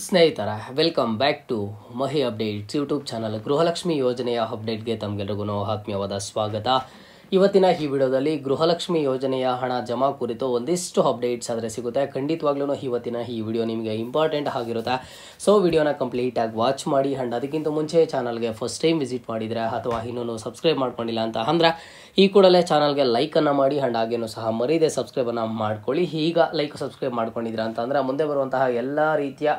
ಸ್ನೇಹಿತರ welcome back to Mahi updates YouTube channel. Gruhalakshmi ಯೋಜನೆಯ ಅಪ್ಡೇಟ್ಗೆ ತಮಗೆಲ್ಲರಿಗೂ ಆತ್ಮೀಯವಾದ ಸ್ವಾಗತ. ಇವತ್ತಿನ ಈ ವಿಡಿಯೋದಲ್ಲಿ ಗೃಹಲಕ್ಷ್ಮಿ ಯೋಜನೆಯ ಹಣ ಜಮಾ ಕುರಿತು ಒಂದಿಷ್ಟು ಅಪ್ಡೇಟ್ಸ್ ಆದರೆ ಸಿಗುತ್ತೆ. ಖಂಡಿತವಾಗ್ಲೂ ಇವತ್ತಿನ ಈ ವಿಡಿಯೋ ನಿಮಗೆ ಇಂಪಾರ್ಟೆಂಟ್ ಆಗಿರುತ್ತೆ. ಸೊ ವಿಡಿಯೋನ ಕಂಪ್ಲೀಟಾಗಿ ವಾಚ್ ಮಾಡಿ. ಆ್ಯಂಡ್ ಅದಕ್ಕಿಂತ ಮುಂಚೆ ಚಾನಲ್ಗೆ ಫಸ್ಟ್ ಟೈಮ್ ವಿಸಿಟ್ ಮಾಡಿದರೆ ಅಥವಾ ಇನ್ನೂ ಸಬ್ಸ್ಕ್ರೈಬ್ ಮಾಡ್ಕೊಂಡಿಲ್ಲ ಅಂತ ಅಂದರೆ ಈ ಕೂಡಲೇ ಚಾನಲ್ಗೆ ಲೈಕನ್ನು ಮಾಡಿ. ಆ್ಯಂಡ್ ಹಾಗೇನೂ ಸಹ ಮರೀದೆ ಸಬ್ಸ್ಕ್ರೈಬನ್ನು ಮಾಡ್ಕೊಳ್ಳಿ. ಈಗ ಲೈಕ್ ಸಬ್ಸ್ಕ್ರೈಬ್ ಮಾಡ್ಕೊಂಡಿದ್ದೀರಾ ಅಂತಂದರೆ ಮುಂದೆ ಬರುವಂತಹ ಎಲ್ಲ ರೀತಿಯ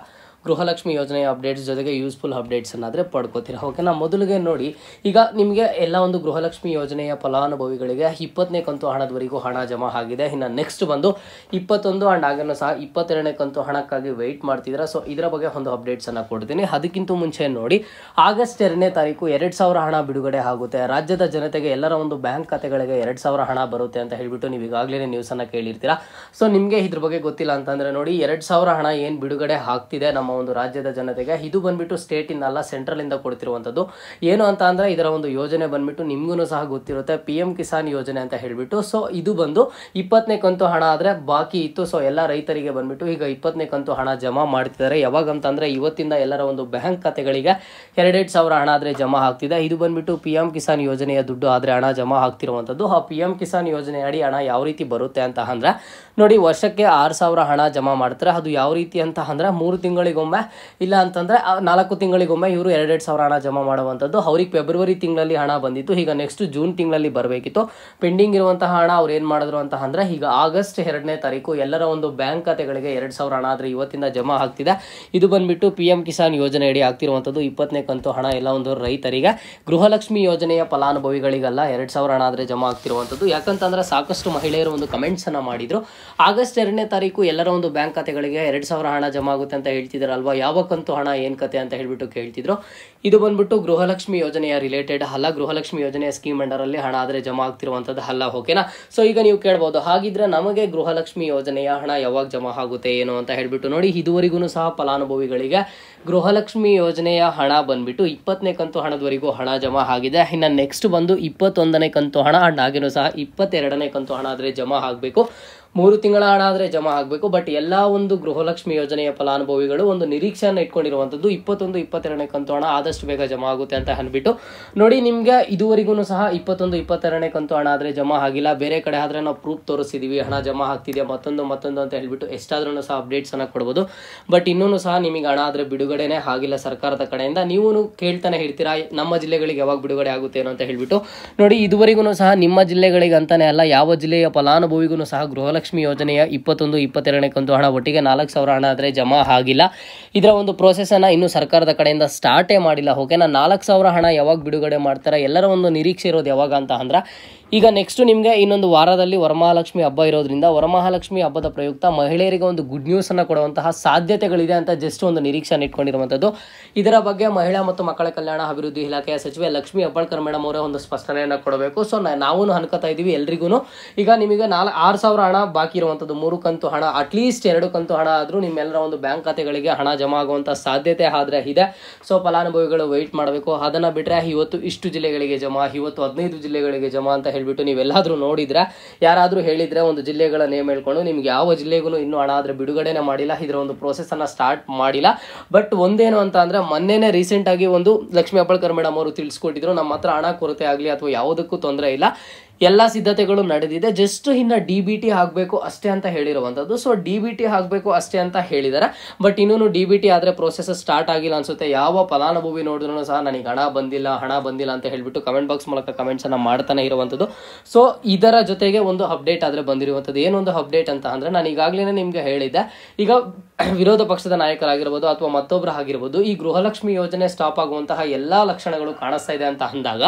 ಗೃಹಲಕ್ಷ್ಮಿ ಯೋಜನೆಯ ಅಪ್ಡೇಟ್ಸ್ ಜೊತೆಗೆ ಯೂಸ್ಫುಲ್ ಅಪ್ಡೇಟ್ಸನ್ನಾದರೆ ಪಡ್ಕೋತೀರಾ. ಓಕೆನಾ, ಮೊದಲಿಗೆ ನೋಡಿ, ಈಗ ನಿಮಗೆ ಎಲ್ಲ ಒಂದು ಗೃಹಲಕ್ಷ್ಮಿ ಯೋಜನೆಯ ಫಲಾನುಭವಿಗಳಿಗೆ 20ನೇ ಕಂತು ಹಣದವರೆಗೂ ಹಣ ಜಮಾ ಆಗಿದೆ. ಇನ್ನು ನೆಕ್ಸ್ಟ್ ಬಂದು 21 ಆ್ಯಂಡ್ ಹಾಗೇನೂ ಸಹ 22ನೇ ಕಂತು ಹಣಕ್ಕಾಗಿ ವೆಯ್ಟ್ ಮಾಡ್ತಿದ್ದೀರಾ. ಸೊ ಇದರ ಬಗ್ಗೆ ಒಂದು ಅಪ್ಡೇಟ್ಸನ್ನು ಕೊಡ್ತೀನಿ. ಅದಕ್ಕಿಂತ ಮುಂಚೆ ನೋಡಿ, ಆಗಸ್ಟ್ 2ನೇ ತಾರೀಕು 2000 ಹಣ ಬಿಡುಗಡೆ ಆಗುತ್ತೆ. ರಾಜ್ಯದ ಜನತೆಗೆ ಎಲ್ಲರ ಒಂದು ಬ್ಯಾಂಕ್ ಖಾತೆಗಳಿಗೆ 2000 ಹಣ ಬರುತ್ತೆ ಅಂತ ಹೇಳಿಬಿಟ್ಟು ನೀವು ಈಗಾಗಲೇ ನ್ಯೂಸನ್ನು ಕೇಳಿರ್ತೀರಾ. ಸೊ ನಿಮಗೆ ಇದ್ರ ಬಗ್ಗೆ ಗೊತ್ತಿಲ್ಲ ಅಂತಂದರೆ ನೋಡಿ, 2000 ಹಣ ಏನು ಬಿಡುಗಡೆ ಆಗ್ತಿದೆ ನಮ್ಮ ಒಂದು ರಾಜ್ಯದ ಜನತೆಗೆ, ಇದು ಬಂದ್ಬಿಟ್ಟು ಸ್ಟೇಟ್ ಇಂದ ಅಲ್ಲ, ಸೆಂಟ್ರಲ್ ಇಂದ ಕೊಡ್ತಿರುವಂಥದ್ದು. ಏನು ಅಂತ ಅಂದ್ರೆ ಇದರ ಒಂದು ಯೋಜನೆ ಬಂದ್ಬಿಟ್ಟು ನಿಮ್ಗೂ ಸಹ ಗೊತ್ತಿರುತ್ತೆ, PM ಕಿಸಾನ್ ಯೋಜನೆ ಅಂತ ಹೇಳ್ಬಿಟ್ಟು. ಸೊ ಇದು ಬಂದು 20ನೇ ಕಂತು ಹಣ ಆದ್ರೆ ಬಾಕಿ ಇತ್ತು. ಸೊ ಎಲ್ಲ ರೈತರಿಗೆ ಬಂದ್ಬಿಟ್ಟು ಈಗ 20ನೇ ಕಂತು ಹಣ ಜಮಾ ಮಾಡ್ತಿದ್ದಾರೆ. ಯಾವಾಗ ಅಂತಂದ್ರೆ ಇವತ್ತಿಂದ ಎಲ್ಲರ ಒಂದು ಬ್ಯಾಂಕ್ ಖಾತೆಗಳಿಗೆ 2,000 ಹಣ ಆದ್ರೆ ಜಮಾ ಆಗ್ತಿದೆ. ಇದು ಬಂದ್ಬಿಟ್ಟು PM ಕಿಸಾನ್ ಯೋಜನೆಯ ದುಡ್ಡು ಆದ್ರೆ ಹಣ ಜಮಾ ಆಗ್ತಿರುವಂಥದ್ದು. ಆ PM ಕಿಸಾನ್ ಯೋಜನೆ ಅಡಿ ಹಣ ಯಾವ ರೀತಿ ಬರುತ್ತೆ ಅಂತ ಅಂದ್ರೆ ನೋಡಿ, ವರ್ಷಕ್ಕೆ 6,000 ಹಣ ಜಮಾ ಮಾಡ್ತಾರೆ. ಅದು ಯಾವ ರೀತಿ ಅಂತ ಅಂದ್ರೆ 3 ತಿಂಗಳಿಗೊಮ್ಮೆ, ಇಲ್ಲ ಅಂತಂದ್ರೆ 4 ತಿಂಗಳಿಗೊಮ್ಮೆ ಇವರು 2,000 ಹಣ ಜಮಾ ಮಾಡುವಂಥದ್ದು. ಅವ್ರಿಗೆ ಫೆಬ್ರವರಿ ತಿಂಗಳಲ್ಲಿ ಹಣ ಬಂದಿತ್ತು, ಈಗ ನೆಕ್ಸ್ಟ್ ಜೂನ್ ತಿಂಗಳಲ್ಲಿ ಬರಬೇಕಿತ್ತು. ಪೆಂಡಿಂಗ್ ಇರುವಂತಹ ಹಣ ಅವ್ರು ಏನು ಮಾಡಿದ್ರು ಅಂತ ಅಂದ್ರೆ ಈಗ ಆಗಸ್ಟ್ 2ನೇ ತಾರೀಕು ಎಲ್ಲರ ಒಂದು ಬ್ಯಾಂಕ್ ಖಾತೆಗಳಿಗೆ 2,000 ಹಣ ಆದ್ರೆ ಇವತ್ತಿಂದ ಜಮಾ ಆಗ್ತಿದೆ. ಇದು ಬಂದ್ಬಿಟ್ಟು PM ಕಿಸಾನ್ ಯೋಜನೆ ಅಡಿ ಆಗ್ತಿರುವಂಥದ್ದು 20ನೇ ಕಂತು ಹಣ ಎಲ್ಲ ಒಂದು ರೈತರಿಗೆ. ಗೃಹಲಕ್ಷ್ಮಿ ಯೋಜನೆಯ ಫಲಾನುಭವಿಗಳಿಗೆಲ್ಲ 2,000 ಹಣ ಆದ್ರೆ ಜಮಾ ಆಗ್ತಿರುವಂಥದ್ದು. ಯಾಕಂತಂದ್ರೆ ಸಾಕಷ್ಟು ಮಹಿಳೆಯರು ಒಂದು ಕಮೆಂಟ್ಸ್ ಅನ್ನ ಮಾಡಿದ್ರು, ಆಗಸ್ಟ್ 2ನೇ ತಾರೀಕು ಎಲ್ಲರ ಒಂದು ಬ್ಯಾಂಕ್ ಖಾತೆಗಳಿಗೆ 2,000 ಹಣ ಜಮಾ ಆಗುತ್ತೆ ಅಂತ ಹೇಳ್ತಿದಾರಲ್ವಾ, ಯಾವ ಕಂತು ಹಣ ಏನ್ ಕತೆ ಅಂತ ಹೇಳ್ಬಿಟ್ಟು ಕೇಳ್ತಿದ್ರು. ಇದು ಬಂದ್ಬಿಟ್ಟು ಗೃಹಲಕ್ಷ್ಮಿ ಯೋಜನೆಯ ರಿಲೇಟೆಡ್ ಅಲ್ಲ, ಗೃಹಲಕ್ಷ್ಮಿ ಯೋಜನೆಯ ಸ್ಕೀಮ್ ಅಂಡರ್ ಅಲ್ಲಿ ಹಣ ಆದ್ರೆ ಜಮಾ ಆಗ್ತಿರುವಂತದ್ದು ಅಲ್ಲ. ಓಕೆನಾ, ಸೊ ಈಗ ನೀವು ಕೇಳಬಹುದು, ಹಾಗಿದ್ರೆ ನಮಗೆ ಗೃಹಲಕ್ಷ್ಮಿ ಯೋಜನೆಯ ಹಣ ಯಾವಾಗ ಜಮಾ ಆಗುತ್ತೆ ಏನು ಅಂತ ಹೇಳ್ಬಿಟ್ಟು ನೋಡಿ, ಇದುವರೆಗೂ ಸಹ ಫಲಾನುಭವಿಗಳಿಗೆ ಗೃಹಲಕ್ಷ್ಮಿ ಯೋಜನೆಯ ಹಣ ಬಂದ್ಬಿಟ್ಟು 20ನೇ ಕಂತು ಹಣದವರೆಗೂ ಹಣ ಜಮಾ ಆಗಿದೆ. ಇನ್ನು ನೆಕ್ಸ್ಟ್ ಬಂದು 21ನೇ ಕಂತು ಹಣ ಅಂಡ್ ಹಾಗೇನೂ ಸಹ 22ನೇ ಕಂತು ಹಣ ಆದ್ರೆ ಜಮಾ ಆಗಬೇಕು. 3 ತಿಂಗಳ ಹಣ ಆದರೆ ಜಮಾ ಆಗಬೇಕು. ಬಟ್ ಎಲ್ಲ ಒಂದು ಗೃಹಲಕ್ಷ್ಮಿ ಯೋಜನೆಯ ಫಲಾನುಭವಿಗಳು ಒಂದು ನಿರೀಕ್ಷೆಯನ್ನು ಇಟ್ಕೊಂಡಿರುವಂಥದ್ದು 21, 22ನೇ ಕಂತು ಹಣ ಆದಷ್ಟು ಬೇಗ ಜಮಾ ಆಗುತ್ತೆ ಅಂತ ಅಂದ್ಬಿಟ್ಟು ನೋಡಿ. ನಿಮಗೆ ಇದುವರೆಗೂ ಸಹ 21, 22ನೇ ಕಂತು ಹಣ ಆದರೆ ಜಮಾ ಆಗಿಲ್ಲ. ಬೇರೆ ಕಡೆ ಆದರೆ ನಾವು ಪ್ರೂಫ್ ತೋರಿಸಿದೀವಿ, ಹಣ ಜಮಾ ಆಗ್ತಿದೆ ಮತ್ತೊಂದು ಅಂತ ಹೇಳ್ಬಿಟ್ಟು ಎಷ್ಟಾದ್ರೂ ಸಹ ಅಪ್ಡೇಟ್ಸ್ ಅನ್ನ ಕೊಡ್ಬೋದು. ಬಟ್ ಇನ್ನೂ ಸಹ ನಿಮಗೆ ಹಣ ಆದರೆ ಬಿಡುಗಡೆನೇ ಆಗಿಲ್ಲ ಸರ್ಕಾರದ ಕಡೆಯಿಂದ. ನೀವು ಕೇಳ್ತಾನೆ ಹೇಳ್ತೀರಾ ನಮ್ಮ ಜಿಲ್ಲೆಗಳಿಗೆ ಯಾವಾಗ ಬಿಡುಗಡೆ ಆಗುತ್ತೆ ಏನೋ ಅಂತ ಹೇಳ್ಬಿಟ್ಟು ನೋಡಿ. ಇದುವರೆಗೂ ಸಹ ನಿಮ್ಮ ಜಿಲ್ಲೆಗಳಿಗೆ ಅಂತಾನೆ ಅಲ್ಲ, ಯಾವ ಜಿಲ್ಲೆಯ ಫಲಾನುಭವಿಗೂ ಸಹ ಗೃಹಲಕ್ಷ್ಮಿ ಯೋಜನೆಯ 21, 22ನೇ ಕಂತು ಹಣ ಒಟ್ಟಿಗೆ 4,000 ಹಣ ಆದರೆ ಜಮಾ ಆಗಿಲ್ಲ. ಇದರ ಒಂದು ಪ್ರೋಸೆಸ್ ಅನ್ನ ಇನ್ನು ಸರ್ಕಾರದ ಕಡೆಯಿಂದ ಸ್ಟಾರ್ಟೇ ಮಾಡಿಲ್ಲ. ಓಕೆನಾ, 4,000 ಹಣ ಯಾವಾಗ ಬಿಡುಗಡೆ ಮಾಡ್ತಾರೆ, ಎಲ್ಲರ ಒಂದು ನಿರೀಕ್ಷೆ ಇರೋದು ಯಾವಾಗ ಅಂತ ಅಂದ್ರೆ ಈಗ ನೆಕ್ಸ್ಟ್ ನಿಮಗೆ ಇನ್ನೊಂದು ವಾರದಲ್ಲಿ ವರಮಹಾಲಕ್ಷ್ಮಿ ಹಬ್ಬ ಇರೋದ್ರಿಂದ ವರಮಹಾಲಕ್ಷ್ಮಿ ಹಬ್ಬದ ಪ್ರಯುಕ್ತ ಮಹಿಳೆಯರಿಗೆ ಒಂದು ಗುಡ್ ನ್ಯೂಸ್ ಅನ್ನ ಕೊಡುವಂತಹ ಸಾಧ್ಯತೆಗಳಿದೆ ಅಂತ ಜಸ್ಟ್ ಒಂದು ನಿರೀಕ್ಷೆ ಇಟ್ಕೊಂಡಿರುವಂಥದ್ದು. ಇದರ ಬಗ್ಗೆ ಮಹಿಳಾ ಮತ್ತು ಮಕ್ಕಳ ಕಲ್ಯಾಣ ಅಭಿವೃದ್ಧಿ ಇಲಾಖೆಯ ಸಚಿವೆ ಲಕ್ಷ್ಮಿ ಹೆಬ್ಬಾಳ್ಕರ್ ಮೇಡಮ್ ಅವರೇ ಒಂದು ಸ್ಪಷ್ಟನೆಯನ್ನು ಕೊಡಬೇಕು. ಸೊ ನಾವು ಅನ್ಕೋತಾ ಇದೀವಿ ಎಲ್ರಿಗೂ, ಈಗ ನಿಮಗೆ 6,000 ಹಣ ಬಾಕಿ ಇರುವಂಥದ್ದು, 3 ಕಂತು ಹಣ, ಅಟ್ಲೀಸ್ಟ್ 2 ಕಂತು ಹಣ ಆದ್ರೂ ನಿಮ್ಮೆಲ್ಲರ ಒಂದು ಬ್ಯಾಂಕ್ ಖಾತೆಗಳಿಗೆ ಹಣ ಜಮಾ ಆಗುವಂತ ಸಾಧ್ಯತೆ ಆದ್ರೆ ಇದೆ. ಸೊ ಫಲಾನುಭವಿಗಳು ವೆಯ್ಟ್ ಮಾಡಬೇಕು. ಅದನ್ನ ಬಿಟ್ರೆ ಇವತ್ತು ಇಷ್ಟು ಜಿಲ್ಲೆಗಳಿಗೆ ಜಮಾ, ಇವತ್ತು 15 ಜಿಲ್ಲೆಗಳಿಗೆ ಜಮಾ ಅಂತ ಹೇಳ್ಬಿಟ್ಟು ನೀವೆಲ್ಲಾದ್ರೂ ನೋಡಿದ್ರೆ, ಯಾರಾದ್ರೂ ಹೇಳಿದ್ರೆ ಒಂದು ಜಿಲ್ಲೆಗಳ ನೇಮ್ ಹೇಳ್ಕೊಂಡು, ನಿಮ್ಗೆ ಯಾವ ಜಿಲ್ಲೆಗೂ ಇನ್ನೂ ಹಣ ಆದ್ರೆ ಬಿಡುಗಡೆನೆ ಮಾಡಿಲ್ಲ, ಇದರ ಒಂದು ಪ್ರೋಸೆಸ್ ಅನ್ನ ಸ್ಟಾರ್ಟ್ ಮಾಡಿಲ್ಲ. ಬಟ್ ಒಂದೇನು ಅಂತ ಅಂದ್ರೆ ಮೊನ್ನೆನೆ ರೀಸೆಂಟ್ ಆಗಿ ಒಂದು ಲಕ್ಷ್ಮಿ ಹೆಬ್ಬಾಳ್ಕರ್ ಮೇಡಮ್ ಅವರು ತಿಳಿಸ್ಕೊಟ್ಟಿದ್ರು, ನಮ್ಮ ಹತ್ರ ಹಣ ಕೊರತೆ ಆಗಲಿ ಅಥವಾ ಯಾವುದಕ್ಕೂ ತೊಂದರೆ ಇಲ್ಲ, ಎಲ್ಲ ಸಿದ್ಧತೆಗಳು ನಡೆದಿದೆ, ಜಸ್ಟ್ ಇನ್ನು DBT ಆಗಬೇಕು ಅಷ್ಟೇ ಅಂತ ಹೇಳಿರುವಂಥದ್ದು. ಸೊ DBT ಆಗಬೇಕು ಅಷ್ಟೇ ಅಂತ ಹೇಳಿದ್ದಾರೆ. ಬಟ್ ಇನ್ನೂ DBT ಆದರೆ ಪ್ರೋಸೆಸ್ ಸ್ಟಾರ್ಟ್ ಆಗಿಲ್ಲ ಅನ್ಸುತ್ತೆ. ಯಾವ ಫಲಾನುಭವಿ ನೋಡಿದ್ರು ಸಹ ನನಗೆ ಹಣ ಬಂದಿಲ್ಲ ಅಂತ ಹೇಳ್ಬಿಟ್ಟು ಕಮೆಂಟ್ ಬಾಕ್ಸ್ ಮೂಲಕ ಕಮೆಂಟ್ಸ್ ಅನ್ನ ಮಾಡ್ತಾನೆ ಇರುವಂಥದ್ದು. ಸೊ ಇದರ ಜೊತೆಗೆ ಒಂದು ಅಪ್ಡೇಟ್ ಆದರೆ ಬಂದಿರುವಂಥದ್ದು. ಏನೊಂದು ಅಪ್ಡೇಟ್ ಅಂತ ಅಂದ್ರೆ, ನಾನು ಈಗಾಗಲೇ ನಿಮ್ಗೆ ಹೇಳಿದ್ದೆ, ಈಗ ವಿರೋಧ ಪಕ್ಷದ ನಾಯಕರಾಗಿರ್ಬೋದು ಅಥವಾ ಮತ್ತೊಬ್ಬರು ಆಗಿರ್ಬೋದು, ಈ ಗೃಹಲಕ್ಷ್ಮಿ ಯೋಜನೆ ಸ್ಟಾಪ್ ಆಗುವಂತಹ ಎಲ್ಲಾ ಲಕ್ಷಣಗಳು ಕಾಣಿಸ್ತಾ ಇದೆ ಅಂತ ಅಂದಾಗ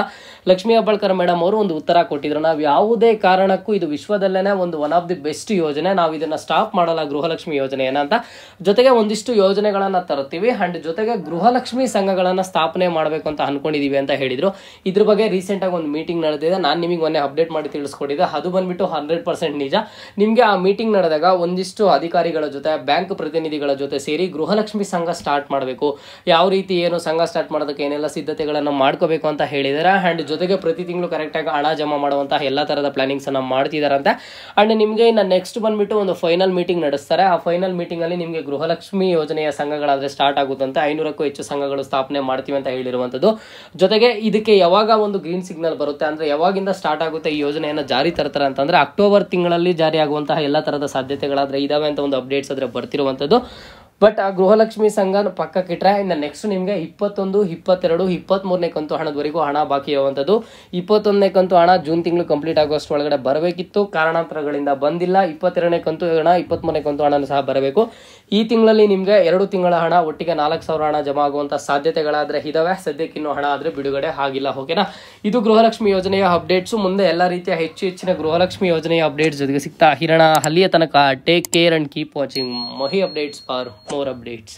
ಲಕ್ಷ್ಮಿ ಹೆಬ್ಬಾಳ್ಕರ್ ಮೇಡಮ್ ಅವರು ಒಂದು ಉತ್ತರ ಕೊಟ್ಟಿದ್ರು. ನಾವು ಯಾವುದೇ ಕಾರಣಕ್ಕೂ ಇದು ವಿಶ್ವದಲ್ಲೇನೆ ಒಂದು ಒನ್ ಆಫ್ ದಿ ಬೆಸ್ಟ್ ಯೋಜನೆ, ನಾವು ಇದನ್ನ ಸ್ಟಾಪ್ ಮಾಡಲ್ಲ ಗೃಹಲಕ್ಷ್ಮಿ ಯೋಜನೆಯನ್ನ ಅಂತ. ಜೊತೆಗೆ ಒಂದಿಷ್ಟು ಯೋಜನೆಗಳನ್ನ ತರ್ತೀವಿ ಅಂಡ್ ಜೊತೆಗೆ ಗೃಹಲಕ್ಷ್ಮಿ ಸಂಘಗಳನ್ನ ಸ್ಥಾಪನೆ ಮಾಡಬೇಕು ಅಂತ ಅನ್ಕೊಂಡಿದೀವಿ ಅಂತ ಹೇಳಿದ್ರು. ಇದ್ರ ಬಗ್ಗೆ ರೀಸೆಂಟ್ ಆಗಿ ಒಂದು ಮೀಟಿಂಗ್ ನಡೆದಿದೆ, ನಾನು ನಿಮಗೆ ಮೊನ್ನೆ ಅಪ್ಡೇಟ್ ಮಾಡಿ ತಿಳಿಸ್ಕೊಟ್ಟಿದ್ದೆ. ಅದು ಬಂದ್ಬಿಟ್ಟು 100% ನಿಜ. ನಿಮ್ಗೆ ಆ ಮೀಟಿಂಗ್ ನಡೆದಾಗ ಒಂದಿಷ್ಟು ಅಧಿಕಾರಿಗಳ ಜೊತೆ, ಬ್ಯಾಂಕ್ ಪ್ರತಿನಿಧಿಗಳ ಜೊತೆ ಸೇರಿ ಗೃಹಲಕ್ಷ್ಮಿ ಸಂಘ ಸ್ಟಾರ್ಟ್ ಮಾಡಬೇಕು, ಯಾವ ರೀತಿ ಏನು ಸಂಘ ಸ್ಟಾರ್ಟ್ ಮಾಡೋದಕ್ಕೆ ಏನೆಲ್ಲ ಸಿದ್ಧತೆಗಳನ್ನು ಮಾಡ್ಕೋಬೇಕು ಅಂತ ಹೇಳಿದ್ದಾರೆ. ಅಂಡ್ ಜೊತೆಗೆ ಪ್ರತಿ ತಿಂಗಳು ಕರೆಕ್ಟ್ ಆಗಿ ಹಣ ಜಮಾ ಮಾಡುವಂತ ಆಗುವಂತಹ ಎಲ್ಲ ಥರದ ಪ್ಲಾನಿಂಗ್ಸನ್ನು ಮಾಡ್ತಿದ್ದಾರಂತೆ. ಆ್ಯಂಡ್ ನಿಮಗೆ ಇನ್ನು ನೆಕ್ಸ್ಟ್ ಬಂದುಬಿಟ್ಟು ಒಂದು ಫೈನಲ್ ಮೀಟಿಂಗ್ ನಡೆಸ್ತಾರೆ. ಆ ಫೈನಲ್ ಮೀಟಿಂಗಲ್ಲಿ ನಿಮಗೆ ಗೃಹಲಕ್ಷ್ಮಿ ಯೋಜನೆಯ ಸಂಘಗಳಾದರೆ ಸ್ಟಾರ್ಟ್ ಆಗುತ್ತಂತೆ. 500ಕ್ಕೂ ಹೆಚ್ಚು ಸಂಘಗಳು ಸ್ಥಾಪನೆ ಮಾಡ್ತೀವಿ ಅಂತ ಹೇಳಿರುವಂಥದ್ದು. ಜೊತೆಗೆ ಇದಕ್ಕೆ ಯಾವಾಗ ಒಂದು ಗ್ರೀನ್ ಸಿಗ್ನಲ್ ಬರುತ್ತೆ ಅಂದರೆ ಯಾವಾಗಿಂದ ಸ್ಟಾರ್ಟ್ ಆಗುತ್ತೆ ಈ ಯೋಜನೆಯನ್ನು ಜಾರಿ ತರ್ತಾರೆ ಅಂತಂದರೆ ಅಕ್ಟೋಬರ್ ತಿಂಗಳಲ್ಲಿ ಜಾರಿ ಆಗುವಂತಹ ಎಲ್ಲ ಥರದ ಸಾಧ್ಯತೆಗಳಾದರೆ ಇದಾವೆ ಅಂತ ಒಂದು ಅಪ್ಡೇಟ್ಸ್ ಆದರೆ ಬರ್ತಿರುವಂಥದ್ದು. ಬಟ್ ಆ ಗೃಹಲಕ್ಷ್ಮಿ ಸಂಘನ ಪಕ್ಕಕ್ಕಿಟ್ರೆ ಇನ್ನು ನೆಕ್ಸ್ಟ್ ನಿಮಗೆ 21, 22, 23ನೇ ಕಂತು ಹಣದವರೆಗೂ ಹಣ ಬಾಕಿ ಇರುವಂಥದ್ದು. 21ನೇ ಕಂತು ಹಣ ಜೂನ್ ತಿಂಗಳು ಕಂಪ್ಲೀಟ್ ಆಗೋಷ್ಟು ಒಳಗಡೆ ಬರಬೇಕಿತ್ತು, ಕಾರಣಾಂತರಗಳಿಂದ ಬಂದಿಲ್ಲ. 22ನೇ ಕಂತು ಹಣ, 23ನೇ ಕಂತು ಹಣ ಸಹ ಬರಬೇಕು. ಈ ತಿಂಗಳಲ್ಲಿ ನಿಮಗೆ 2 ತಿಂಗಳ ಹಣ ಒಟ್ಟಿಗೆ 4,000 ಹಣ ಜಮಾ ಆಗುವಂಥ ಸಾಧ್ಯತೆಗಳಾದರೆ ಇದಾವೆ. ಸದ್ಯಕ್ಕೆ ಇನ್ನೂ ಹಣ ಆದರೆ ಬಿಡುಗಡೆ ಆಗಿಲ್ಲ. ಓಕೆನಾ, ಇದು ಗೃಹಲಕ್ಷ್ಮಿ ಯೋಜನೆಯ ಅಪ್ಡೇಟ್ಸು. ಮುಂದೆ ಎಲ್ಲ ರೀತಿಯ ಹೆಚ್ಚಿನ ಗೃಹಲಕ್ಷ್ಮಿ ಯೋಜನೆಯ ಅಪ್ಡೇಟ್ಸ್ ಜೊತೆಗೆ ಸಿಗ್ತಾ ಇರೋಣ. ಅಲ್ಲಿಯ ತನಕ take care and keep watching Mahi updates for more updates.